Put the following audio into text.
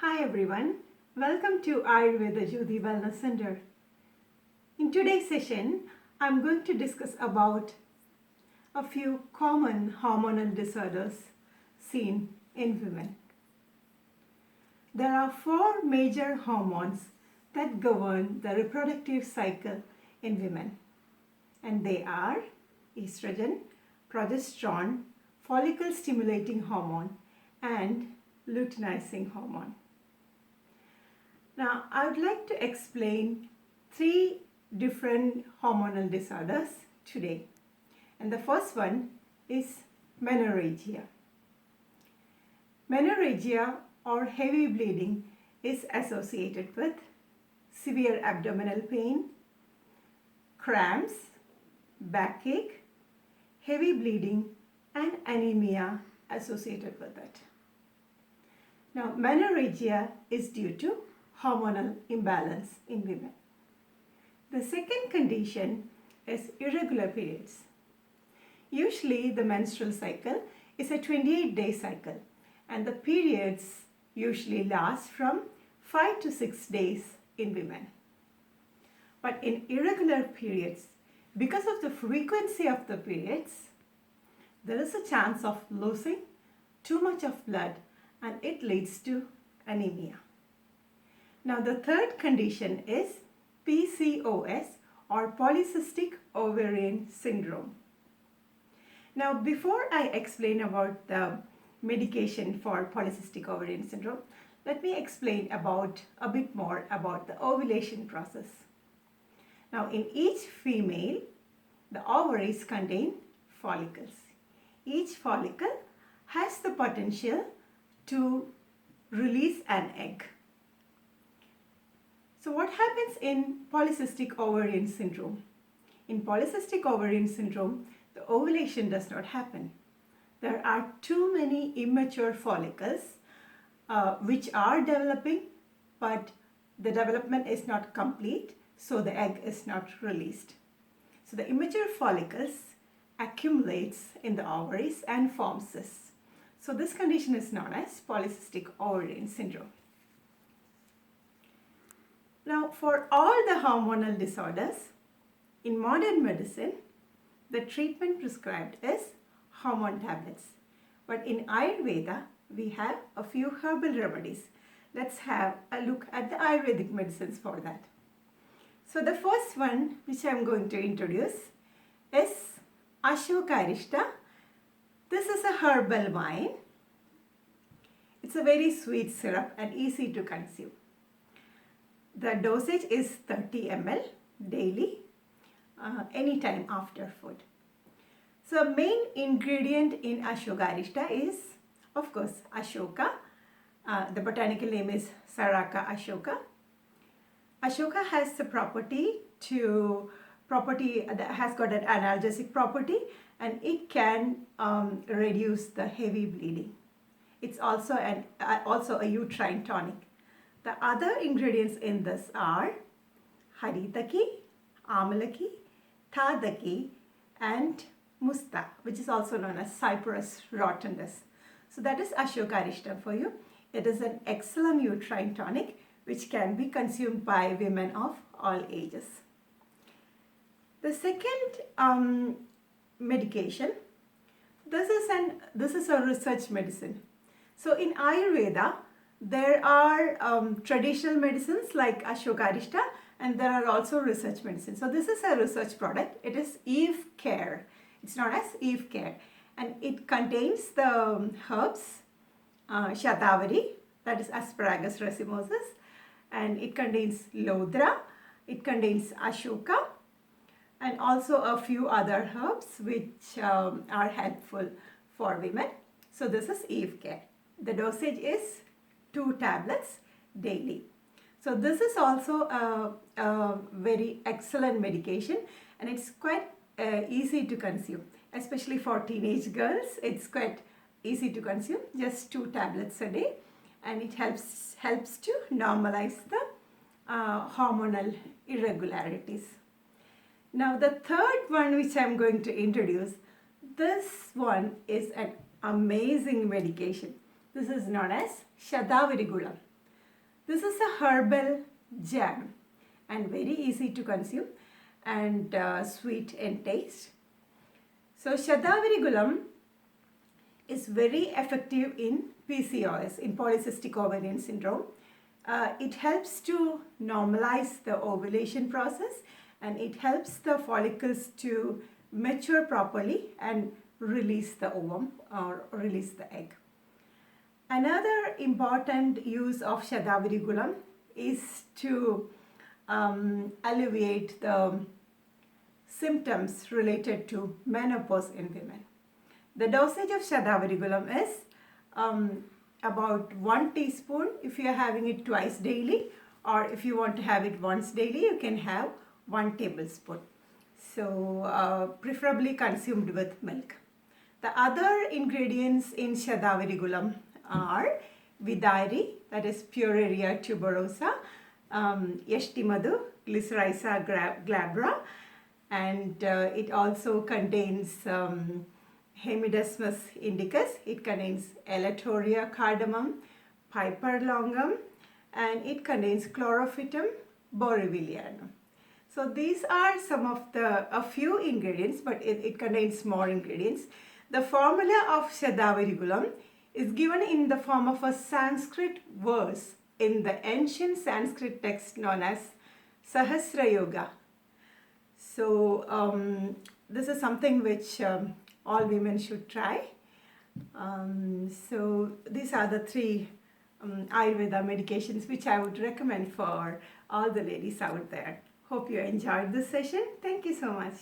Hi everyone, welcome to Ayurveda Jyoti Wellness Centre. In today's session, I'm going to discuss about a few common hormonal disorders seen in women. There are four major hormones that govern the reproductive cycle in women, and they are estrogen, progesterone, follicle stimulating hormone, and luteinizing hormone. Now, I would like to explain three different hormonal disorders today. And the first one is menorrhagia. Menorrhagia or heavy bleeding is associated with severe abdominal pain, cramps, backache, heavy bleeding, and anemia associated with it. Now, menorrhagia is due to hormonal imbalance in women. The second condition is irregular periods. Usually the menstrual cycle is a 28-day cycle and the periods usually last from 5 to 6 days in women. But in irregular periods, because of the frequency of the periods, there is a chance of losing too much of blood and it leads to anemia. Now the third condition is PCOS or polycystic ovarian syndrome. Now before I explain about the medication for polycystic ovarian syndrome, let me explain a bit more about the ovulation process. Now in each female, the ovaries contain follicles. Each follicle has the potential to release an egg. So what happens in polycystic ovarian syndrome? In polycystic ovarian syndrome, the ovulation does not happen. There are too many immature follicles which are developing, but the development is not complete, so the egg is not released. So the immature follicles accumulates in the ovaries and forms cysts. So this condition is known as polycystic ovarian syndrome. Now, for all the hormonal disorders, in modern medicine, the treatment prescribed is hormone tablets. But in Ayurveda, we have a few herbal remedies. Let's have a look at the Ayurvedic medicines for that. So the first one which I am going to introduce is Ashokarishtam. This is a herbal wine. It's a very sweet syrup and easy to consume. The dosage is 30 ml daily, anytime after food. So main ingredient in Ashokarishtam is, of course, Ashoka. The botanical name is Saraka Ashoka. Ashoka has the property that has got an analgesic property, and it can reduce the heavy bleeding. It's also a uterine tonic. The other ingredients in this are haritaki, amalaki, tadaki, and musta, which is also known as Cyperus rotundus. So that is Ashokarishtam for you. It is an excellent uterine tonic which can be consumed by women of all ages. The second medication, this is a research medicine. So in Ayurveda, there are traditional medicines like Ashokarishtam, and there are also research medicines. So this is a research product. It is Evecare. It's known as Evecare, and it contains the herbs Shatavari, that is Asparagus racemosus, and it contains Lodra, it contains Ashoka, and also a few other herbs which are helpful for women. So this is Evecare. The dosage is 2 tablets daily. So this is also a very excellent medication, and it's quite easy to consume, especially for teenage girls. It's quite easy to consume, just 2 tablets a day, and it helps to normalize the hormonal irregularities. Now the third one which I'm going to introduce, this one is an amazing medication. This is known as Sathavarigulam. This is a herbal jam and very easy to consume and sweet in taste. So Sathavarigulam is very effective in PCOS, in polycystic ovarian syndrome. It helps to normalize the ovulation process, and it helps the follicles to mature properly and release the ovum or release the egg. Another important use of Sathavarigulam is to alleviate the symptoms related to menopause in women. The dosage of Sathavarigulam is about 1 teaspoon if you are having it twice daily, or if you want to have it once daily, you can have 1 tablespoon. So preferably consumed with milk. The other ingredients in Sathavarigulam are Vidari, that is Pureria tuberosa, Yashtimadu, Glycyrrhiza glabra, and it also contains Hemidesmus indicus. It contains Elatoria cardamom, Piper longum, and it contains Chlorophytum boryvillianum. So these are some of a few ingredients, but it contains more ingredients. The formula of Sathavarigulam is given in the form of a Sanskrit verse in the ancient Sanskrit text known as Sahasra Yoga. So this is something which all women should try. So these are the 3 Ayurveda medications which I would recommend for all the ladies out there. Hope you enjoyed this session. Thank you so much.